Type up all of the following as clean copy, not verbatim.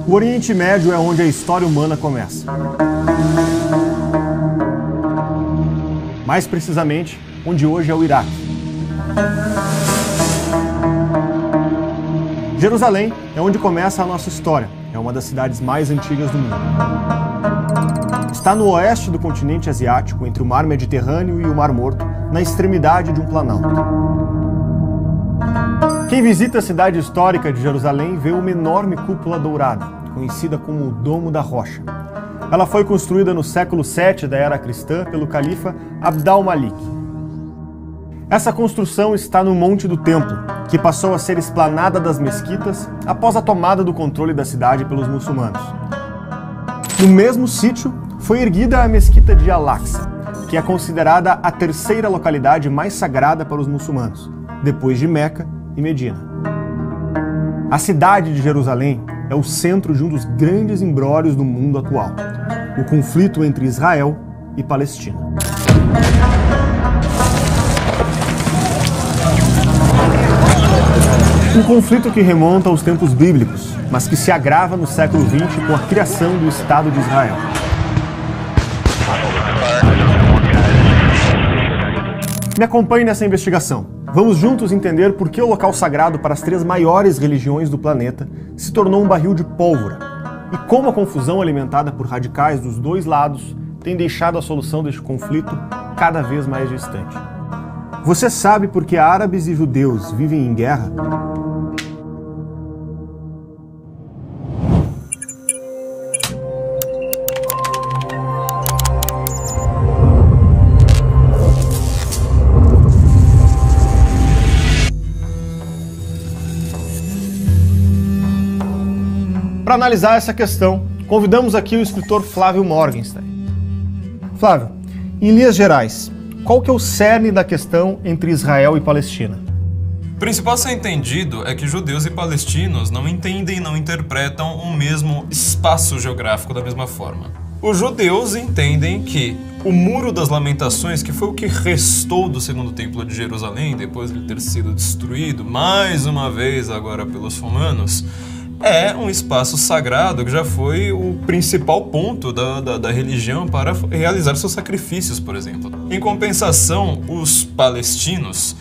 O Oriente Médio é onde a história humana começa. Mais precisamente, onde hoje é o Iraque. Jerusalém é onde começa a nossa história. É uma das cidades mais antigas do mundo. Está no oeste do continente asiático, entre o Mar Mediterrâneo e o Mar Morto, na extremidade de um planalto. Quem visita a cidade histórica de Jerusalém vê uma enorme cúpula dourada, conhecida como o Domo da Rocha. Ela foi construída no século VII da era cristã pelo califa Abd al-Malik. Essa construção está no Monte do Templo, que passou a ser esplanada das mesquitas após a tomada do controle da cidade pelos muçulmanos. No mesmo sítio, foi erguida a mesquita de Al-Aqsa, que é considerada a terceira localidade mais sagrada para os muçulmanos, depois de Meca e Medina. A cidade de Jerusalém é o centro de um dos grandes imbróglios do mundo atual, o conflito entre Israel e Palestina. Um conflito que remonta aos tempos bíblicos, mas que se agrava no século XX com a criação do Estado de Israel. Me acompanhe nessa investigação. Vamos juntos entender por que o local sagrado para as três maiores religiões do planeta se tornou um barril de pólvora e como a confusão alimentada por radicais dos dois lados tem deixado a solução deste conflito cada vez mais distante. Você sabe por que árabes e judeus vivem em guerra? Para analisar essa questão, convidamos aqui o escritor Flávio Morgenstern. Flávio, em linhas gerais, qual que é o cerne da questão entre Israel e Palestina? O principal a ser entendido é que judeus e palestinos não entendem e não interpretam o mesmo espaço geográfico da mesma forma. Os judeus entendem que o Muro das Lamentações, que foi o que restou do Segundo Templo de Jerusalém, depois de ter sido destruído mais uma vez agora pelos romanos, é um espaço sagrado que já foi o principal ponto da religião para realizar seus sacrifícios, por exemplo. Em compensação, os palestinos,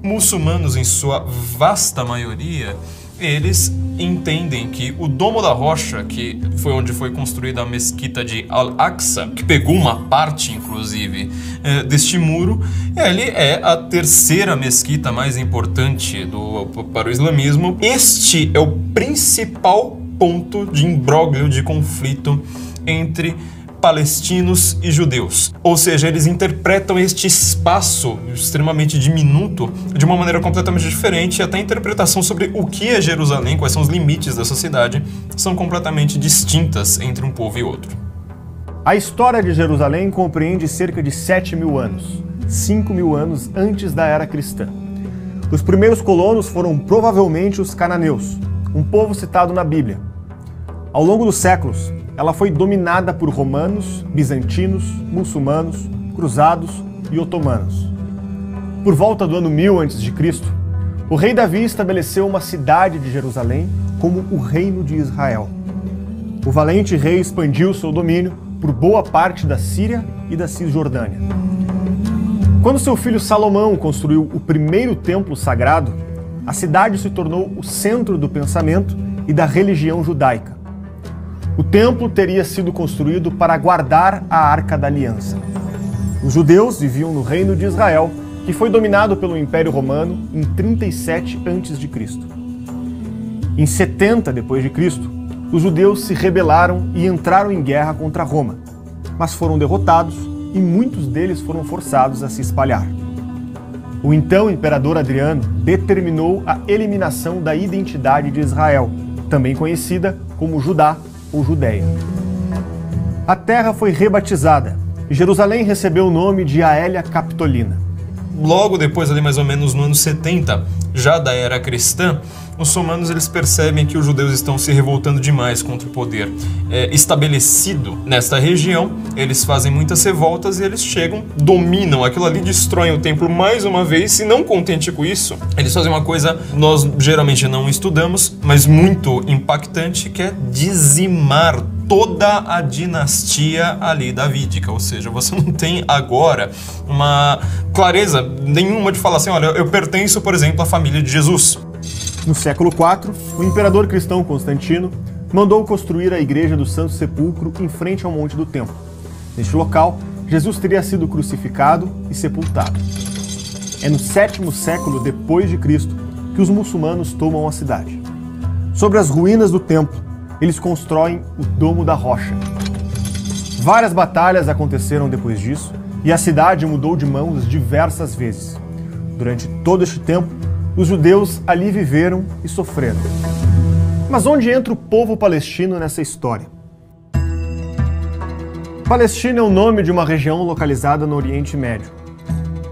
muçulmanos em sua vasta maioria, eles entendem que o Domo da Rocha, que foi onde foi construída a mesquita de Al-Aqsa, que pegou uma parte, inclusive, deste muro, ele é a terceira mesquita mais importante para o islamismo. Este é o principal ponto de imbróglio, de conflito entre palestinos e judeus. Ou seja, eles interpretam este espaço extremamente diminuto de uma maneira completamente diferente e até a interpretação sobre o que é Jerusalém, quais são os limites dessa cidade, são completamente distintas entre um povo e outro. A história de Jerusalém compreende cerca de 7.000 anos, 5.000 anos antes da era cristã. Os primeiros colonos foram provavelmente os cananeus, um povo citado na Bíblia. Ao longo dos séculos, ela foi dominada por romanos, bizantinos, muçulmanos, cruzados e otomanos. Por volta do ano 1000 a.C., o rei Davi estabeleceu uma cidade de Jerusalém como o Reino de Israel. O valente rei expandiu seu domínio por boa parte da Síria e da Cisjordânia. Quando seu filho Salomão construiu o primeiro templo sagrado, a cidade se tornou o centro do pensamento e da religião judaica. O templo teria sido construído para guardar a Arca da Aliança. Os judeus viviam no Reino de Israel, que foi dominado pelo Império Romano em 37 a.C. Em 70 d.C., os judeus se rebelaram e entraram em guerra contra Roma, mas foram derrotados e muitos deles foram forçados a se espalhar. O então imperador Adriano determinou a eliminação da identidade de Israel, também conhecida como Judá ou Judéia. A terra foi rebatizada e Jerusalém recebeu o nome de Aelia Capitolina. Logo depois, ali mais ou menos no ano 70, já da era cristã, muçulmanos eles percebem que os judeus estão se revoltando demais contra o poder estabelecido nesta região. Eles fazem muitas revoltas e eles chegam, dominam aquilo ali, destroem o templo mais uma vez. E não contente com isso, eles fazem uma coisa que nós geralmente não estudamos, mas muito impactante, que é dizimar toda a dinastia ali davídica. Ou seja, você não tem agora uma clareza nenhuma de falar assim, olha, eu pertenço, por exemplo, à família de Jesus. No século IV, o imperador cristão Constantino mandou construir a igreja do Santo Sepulcro em frente ao Monte do Templo. Neste local, Jesus teria sido crucificado e sepultado. É no 7º século depois de Cristo que os muçulmanos tomam a cidade. Sobre as ruínas do templo, eles constroem o Domo da Rocha. Várias batalhas aconteceram depois disso e a cidade mudou de mãos diversas vezes. Durante todo este tempo, os judeus ali viveram e sofreram. Mas onde entra o povo palestino nessa história? Palestina é o nome de uma região localizada no Oriente Médio.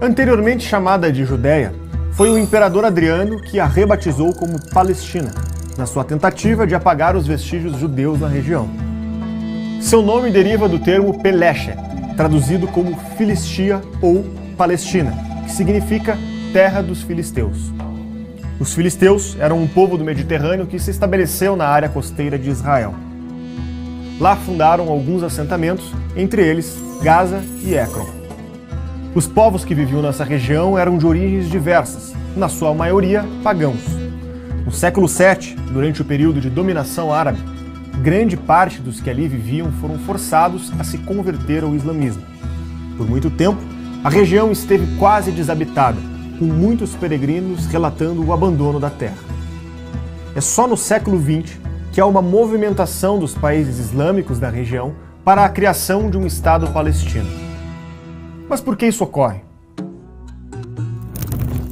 Anteriormente chamada de Judéia, foi o imperador Adriano que a rebatizou como Palestina, na sua tentativa de apagar os vestígios judeus na região. Seu nome deriva do termo Peleshe, traduzido como Filistia ou Palestina, que significa terra dos filisteus. Os filisteus eram um povo do Mediterrâneo que se estabeleceu na área costeira de Israel. Lá fundaram alguns assentamentos, entre eles Gaza e Ecrom. Os povos que viviam nessa região eram de origens diversas, na sua maioria pagãos. No século VII, durante o período de dominação árabe, grande parte dos que ali viviam foram forçados a se converter ao islamismo. Por muito tempo, a região esteve quase desabitada, com muitos peregrinos relatando o abandono da terra. É só no século XX que há uma movimentação dos países islâmicos da região para a criação de um Estado palestino. Mas por que isso ocorre?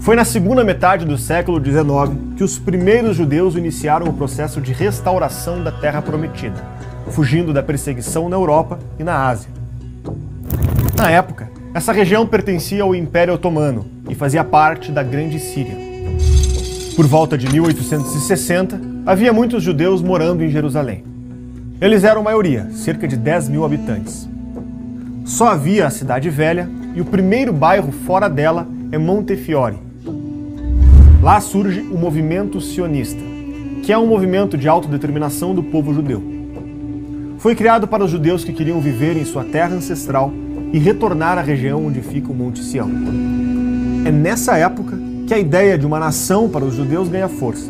Foi na segunda metade do século XIX que os primeiros judeus iniciaram o processo de restauração da Terra Prometida, fugindo da perseguição na Europa e na Ásia. Na época, essa região pertencia ao Império Otomano e fazia parte da Grande Síria. Por volta de 1860, havia muitos judeus morando em Jerusalém. Eles eram maioria, cerca de 10.000 habitantes. Só havia a Cidade Velha e o primeiro bairro fora dela é Montefiore. Lá surge o movimento sionista, que é um movimento de autodeterminação do povo judeu. Foi criado para os judeus que queriam viver em sua terra ancestral e retornar à região onde fica o Monte Sião. É nessa época que a ideia de uma nação para os judeus ganha força.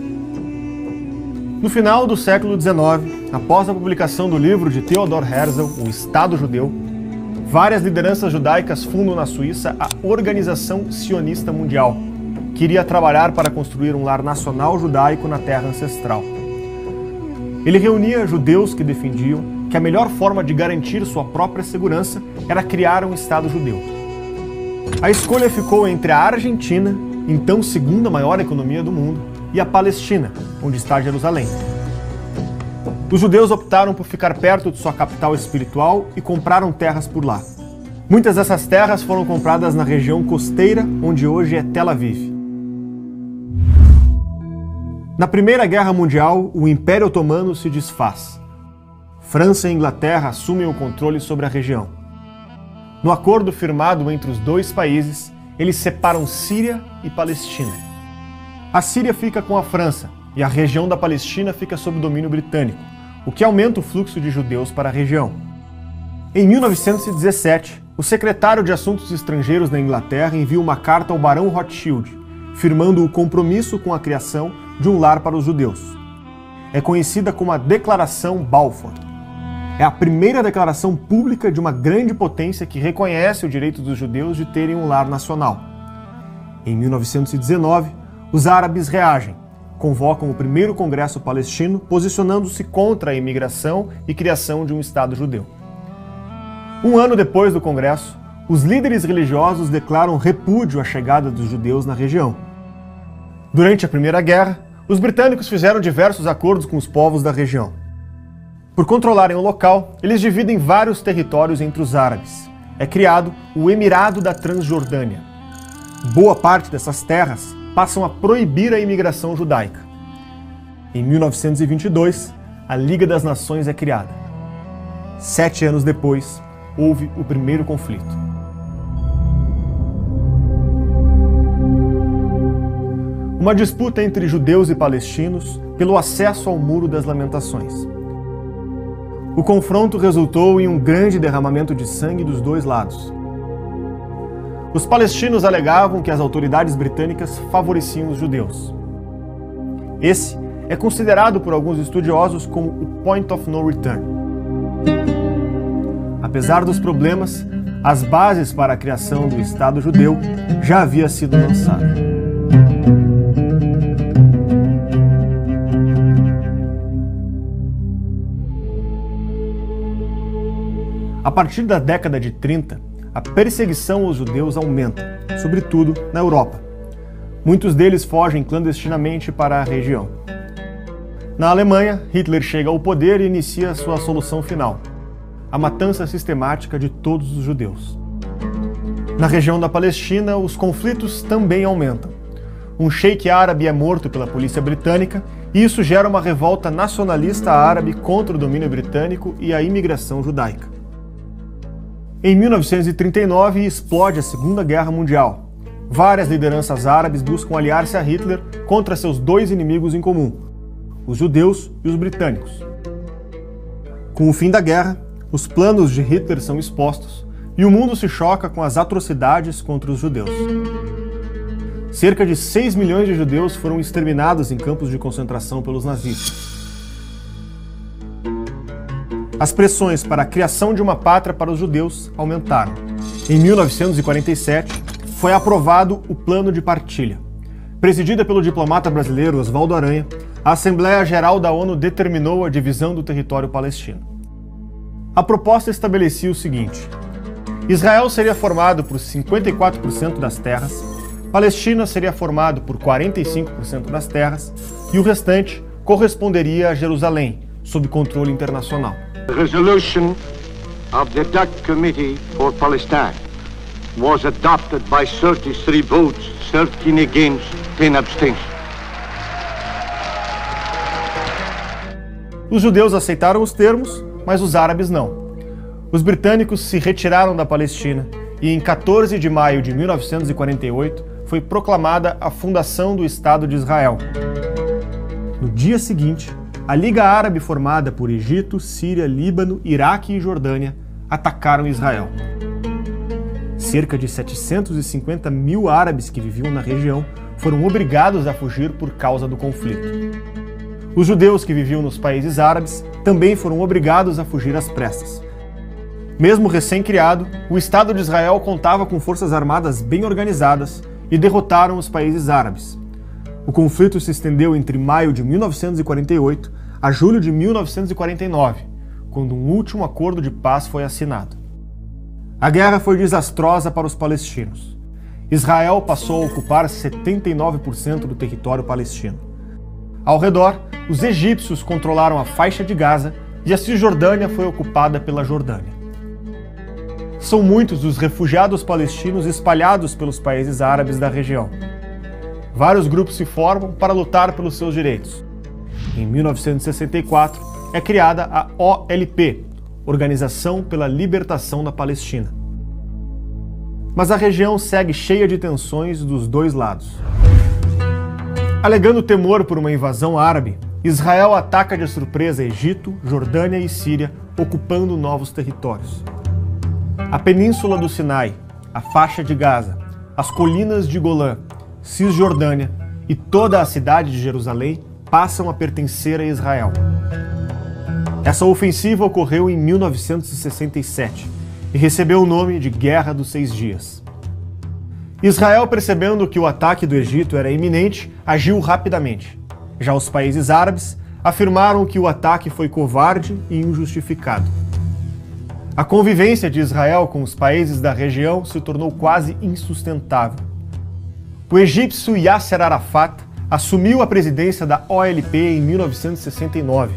No final do século XIX, após a publicação do livro de Theodor Herzl, O Estado Judeu, várias lideranças judaicas fundam na Suíça a Organização Sionista Mundial, que iria trabalhar para construir um lar nacional judaico na terra ancestral. Ele reunia judeus que defendiam que a melhor forma de garantir sua própria segurança era criar um Estado judeu. A escolha ficou entre a Argentina, então segunda maior economia do mundo, e a Palestina, onde está Jerusalém. Os judeus optaram por ficar perto de sua capital espiritual e compraram terras por lá. Muitas dessas terras foram compradas na região costeira, onde hoje é Tel Aviv. Na Primeira Guerra Mundial, o Império Otomano se desfaz. França e Inglaterra assumem o controle sobre a região. No acordo firmado entre os dois países, eles separam Síria e Palestina. A Síria fica com a França e a região da Palestina fica sob domínio britânico, o que aumenta o fluxo de judeus para a região. Em 1917, o secretário de Assuntos Estrangeiros da Inglaterra envia uma carta ao Barão Rothschild, firmando o compromisso com a criação de um lar para os judeus. É conhecida como a Declaração Balfour. É a primeira declaração pública de uma grande potência que reconhece o direito dos judeus de terem um lar nacional. Em 1919, os árabes reagem, convocam o primeiro Congresso Palestino, posicionando-se contra a imigração e criação de um Estado judeu. Um ano depois do Congresso, os líderes religiosos declaram repúdio à chegada dos judeus na região. Durante a Primeira Guerra, os britânicos fizeram diversos acordos com os povos da região. Por controlarem o local, eles dividem vários territórios entre os árabes. É criado o Emirado da Transjordânia. Boa parte dessas terras passam a proibir a imigração judaica. Em 1922, a Liga das Nações é criada. 7 anos depois, houve o primeiro conflito. Uma disputa entre judeus e palestinos pelo acesso ao Muro das Lamentações. O confronto resultou em um grande derramamento de sangue dos dois lados. Os palestinos alegavam que as autoridades britânicas favoreciam os judeus. Esse é considerado por alguns estudiosos como o Point of No Return. Apesar dos problemas, as bases para a criação do Estado judeu já havia sido lançada. A partir da década de 30, a perseguição aos judeus aumenta, sobretudo na Europa. Muitos deles fogem clandestinamente para a região. Na Alemanha, Hitler chega ao poder e inicia sua solução final: a matança sistemática de todos os judeus. Na região da Palestina, os conflitos também aumentam. Um sheik árabe é morto pela polícia britânica e isso gera uma revolta nacionalista árabe contra o domínio britânico e a imigração judaica. Em 1939, explode a Segunda Guerra Mundial. Várias lideranças árabes buscam aliar-se a Hitler contra seus dois inimigos em comum: os judeus e os britânicos. Com o fim da guerra, os planos de Hitler são expostos e o mundo se choca com as atrocidades contra os judeus. Cerca de 6 milhões de judeus foram exterminados em campos de concentração pelos nazistas. As pressões para a criação de uma pátria para os judeus aumentaram. Em 1947, foi aprovado o Plano de Partilha. Presidida pelo diplomata brasileiro Oswaldo Aranha, a Assembleia Geral da ONU determinou a divisão do território palestino. A proposta estabelecia o seguinte: Israel seria formado por 54% das terras, Palestina seria formado por 45% das terras e o restante corresponderia a Jerusalém, sob controle internacional. The resolution of the DAC Committee for Palestine was adopted by 33 votes, 13 against, 10 abstentions. Os judeus aceitaram os termos, mas os árabes não. Os britânicos se retiraram da Palestina e em 14 de maio de 1948 foi proclamada a fundação do Estado de Israel. No dia seguinte, a Liga Árabe formada por Egito, Síria, Líbano, Iraque e Jordânia atacaram Israel. Cerca de 750 mil árabes que viviam na região foram obrigados a fugir por causa do conflito. Os judeus que viviam nos países árabes também foram obrigados a fugir às pressas. Mesmo recém-criado, o Estado de Israel contava com forças armadas bem organizadas e derrotaram os países árabes. O conflito se estendeu entre maio de 1948 a julho de 1949, quando um último acordo de paz foi assinado. A guerra foi desastrosa para os palestinos. Israel passou a ocupar 79% do território palestino. Ao redor, os egípcios controlaram a faixa de Gaza e a Cisjordânia foi ocupada pela Jordânia. São muitos os refugiados palestinos espalhados pelos países árabes da região. Vários grupos se formam para lutar pelos seus direitos. Em 1964, é criada a OLP, Organização pela Libertação da Palestina. Mas a região segue cheia de tensões dos dois lados. Alegando temor por uma invasão árabe, Israel ataca de surpresa Egito, Jordânia e Síria, ocupando novos territórios. A Península do Sinai, a faixa de Gaza, as colinas de Golã, Cisjordânia e toda a cidade de Jerusalém passam a pertencer a Israel. Essa ofensiva ocorreu em 1967 e recebeu o nome de Guerra dos 6 Dias. Israel, percebendo que o ataque do Egito era iminente, agiu rapidamente. Já os países árabes afirmaram que o ataque foi covarde e injustificado. A convivência de Israel com os países da região se tornou quase insustentável. O egípcio Yasser Arafat assumiu a presidência da OLP em 1969.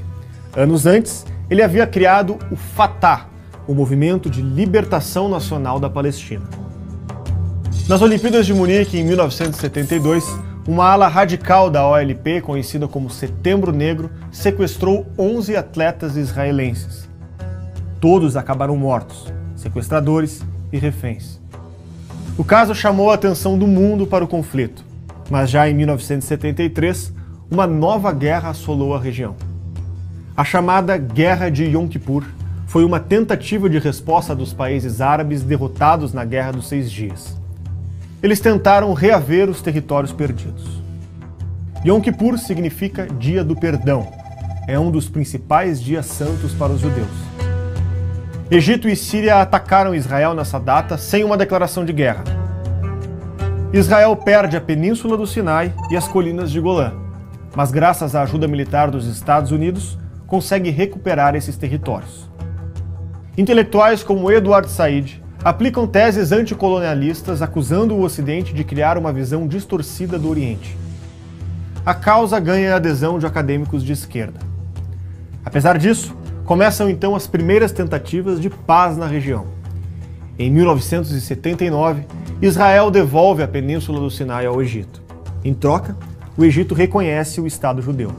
Anos antes, ele havia criado o Fatah, o Movimento de Libertação Nacional da Palestina. Nas Olimpíadas de Munique, em 1972, uma ala radical da OLP, conhecida como Setembro Negro, sequestrou 11 atletas israelenses. Todos acabaram mortos, sequestradores e reféns. O caso chamou a atenção do mundo para o conflito, mas já em 1973, uma nova guerra assolou a região. A chamada Guerra de Yom Kippur foi uma tentativa de resposta dos países árabes derrotados na Guerra dos 6 Dias. Eles tentaram reaver os territórios perdidos. Yom Kippur significa Dia do Perdão. É um dos principais dias santos para os judeus. Egito e Síria atacaram Israel nessa data sem uma declaração de guerra. Israel perde a península do Sinai e as colinas de Golã, mas graças à ajuda militar dos Estados Unidos, consegue recuperar esses territórios. Intelectuais como Edward Said aplicam teses anticolonialistas acusando o Ocidente de criar uma visão distorcida do Oriente. A causa ganha a adesão de acadêmicos de esquerda. Apesar disso, começam então as primeiras tentativas de paz na região. Em 1979, Israel devolve a península do Sinai ao Egito. Em troca, o Egito reconhece o Estado judeu.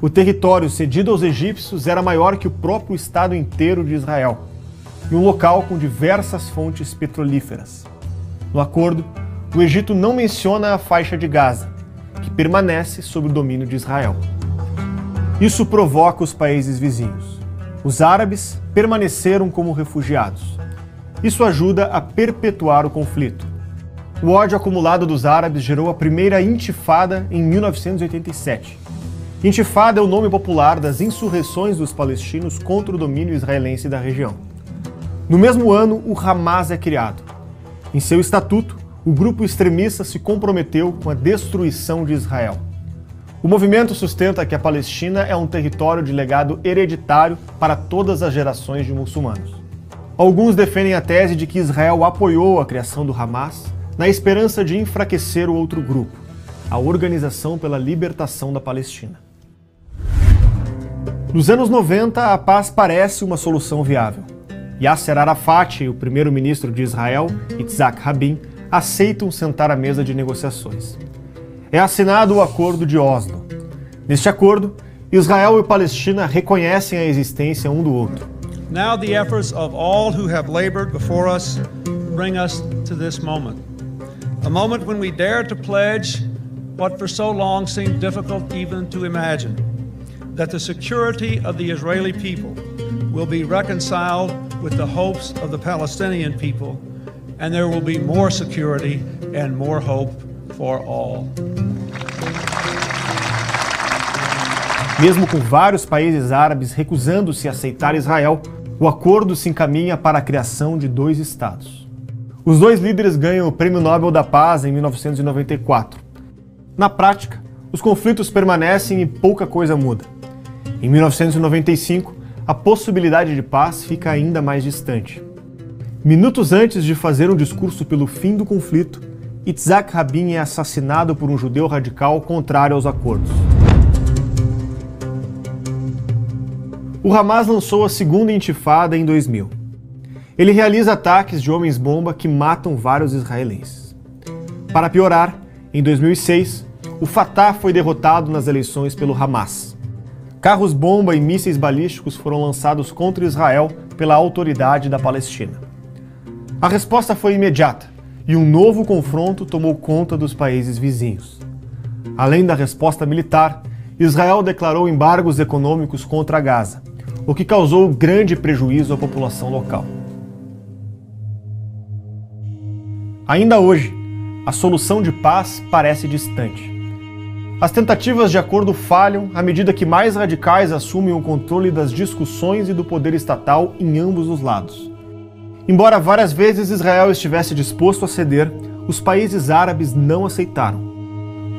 O território cedido aos egípcios era maior que o próprio Estado inteiro de Israel, e um local com diversas fontes petrolíferas. No acordo, o Egito não menciona a faixa de Gaza, que permanece sob o domínio de Israel. Isso provoca os países vizinhos. Os árabes permaneceram como refugiados. Isso ajuda a perpetuar o conflito. O ódio acumulado dos árabes gerou a primeira intifada em 1987. Intifada é o nome popular das insurreições dos palestinos contra o domínio israelense da região. No mesmo ano, o Hamas é criado. Em seu estatuto, o grupo extremista se comprometeu com a destruição de Israel. O movimento sustenta que a Palestina é um território de legado hereditário para todas as gerações de muçulmanos. Alguns defendem a tese de que Israel apoiou a criação do Hamas na esperança de enfraquecer o outro grupo, a Organização pela Libertação da Palestina. Nos anos 90, a paz parece uma solução viável. Yasser Arafat, o primeiro-ministro de Israel, Yitzhak Rabin, aceitam sentar à mesa de negociações. É assinado o Acordo de Oslo. Neste acordo, Israel e Palestina reconhecem a existência um do outro. Now the efforts of all who have labored before us bring us to this moment. A moment when we dare to pledge what for so long seemed difficult even to imagine, that the security of the Israeli people will be reconciled with the hopes of the Palestinian people, and there will be more security and more hope for all. Mesmo com vários países árabes recusando-se a aceitar Israel, o acordo se encaminha para a criação de 2 estados. Os 2 líderes ganham o Prêmio Nobel da Paz em 1994. Na prática, os conflitos permanecem e pouca coisa muda. Em 1995, a possibilidade de paz fica ainda mais distante. Minutos antes de fazer um discurso pelo fim do conflito, Yitzhak Rabin é assassinado por um judeu radical contrário aos acordos. O Hamas lançou a segunda intifada em 2000. Ele realiza ataques de homens-bomba que matam vários israelenses. Para piorar, em 2006, o Fatah foi derrotado nas eleições pelo Hamas. Carros-bomba e mísseis balísticos foram lançados contra Israel pela autoridade da Palestina. A resposta foi imediata e um novo confronto tomou conta dos países vizinhos. Além da resposta militar, Israel declarou embargos econômicos contra Gaza, o que causou grande prejuízo à população local. Ainda hoje, a solução de paz parece distante. As tentativas de acordo falham à medida que mais radicais assumem o controle das discussões e do poder estatal em ambos os lados. Embora várias vezes Israel estivesse disposto a ceder, os países árabes não aceitaram.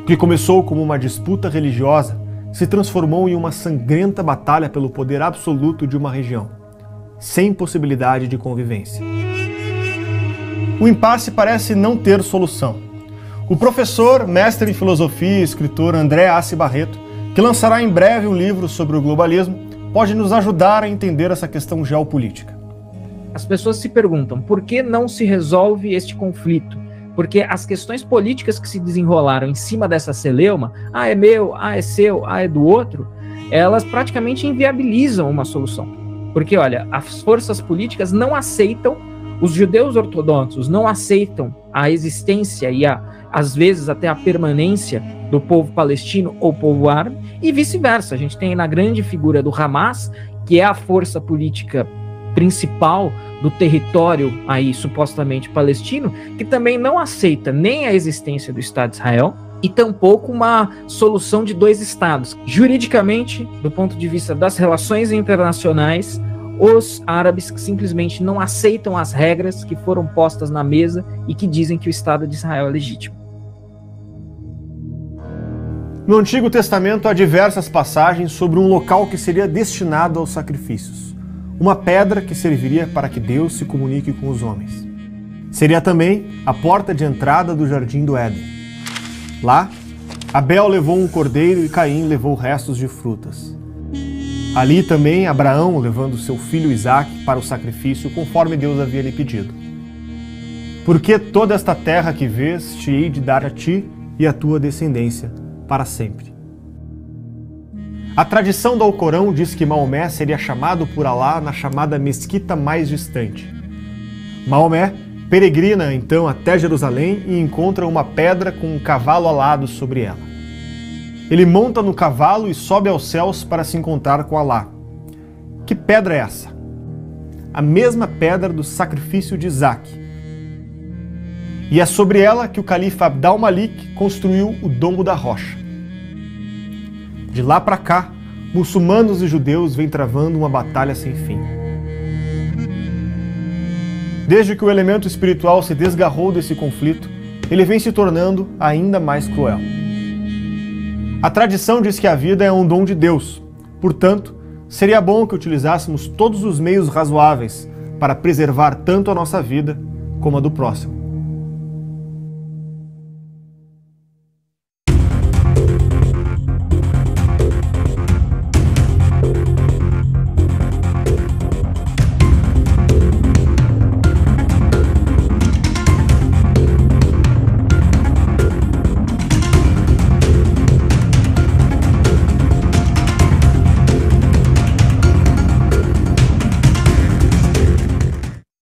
O que começou como uma disputa religiosa se transformou em uma sangrenta batalha pelo poder absoluto de uma região, sem possibilidade de convivência. O impasse parece não ter solução. O professor, mestre em filosofia e escritor André Assi Barreto, que lançará em breve um livro sobre o globalismo, pode nos ajudar a entender essa questão geopolítica. As pessoas se perguntam por que não se resolve este conflito? porque as questões políticas que se desenrolaram em cima dessa celeuma, é meu, é seu, é do outro, elas praticamente inviabilizam uma solução. Porque, olha, as forças políticas não aceitam, os judeus ortodoxos não aceitam a existência e, às vezes, até a permanência do povo palestino ou povo árabe, e vice-versa. A gente tem na grande figura do Hamas, que é a força política principal do território aí supostamente palestino, que também não aceita nem a existência do Estado de Israel e tampouco uma solução de dois estados. Juridicamente, do ponto de vista das relações internacionais, os árabes que simplesmente não aceitam as regras que foram postas na mesa e que dizem que o Estado de Israel é legítimo. No Antigo Testamento há diversas passagens sobre um local que seria destinado aos sacrifícios. Uma pedra que serviria para que Deus se comunique com os homens. Seria também a porta de entrada do Jardim do Éden. Lá, Abel levou um cordeiro e Caim levou restos de frutas. Ali também Abraão levando seu filho Isaque para o sacrifício, conforme Deus havia lhe pedido. Porque toda esta terra que vês te hei de dar a ti e à tua descendência para sempre. A tradição do Alcorão diz que Maomé seria chamado por Alá na chamada mesquita mais distante. Maomé peregrina então até Jerusalém e encontra uma pedra com um cavalo alado sobre ela. Ele monta no cavalo e sobe aos céus para se encontrar com Alá. Que pedra é essa? A mesma pedra do sacrifício de Isaque. E é sobre ela que o califa Abd al-Malik construiu o Domo da Rocha. De lá para cá, muçulmanos e judeus vêm travando uma batalha sem fim. Desde que o elemento espiritual se desgarrou desse conflito, ele vem se tornando ainda mais cruel. A tradição diz que a vida é um dom de Deus, portanto, seria bom que utilizássemos todos os meios razoáveis para preservar tanto a nossa vida como a do próximo.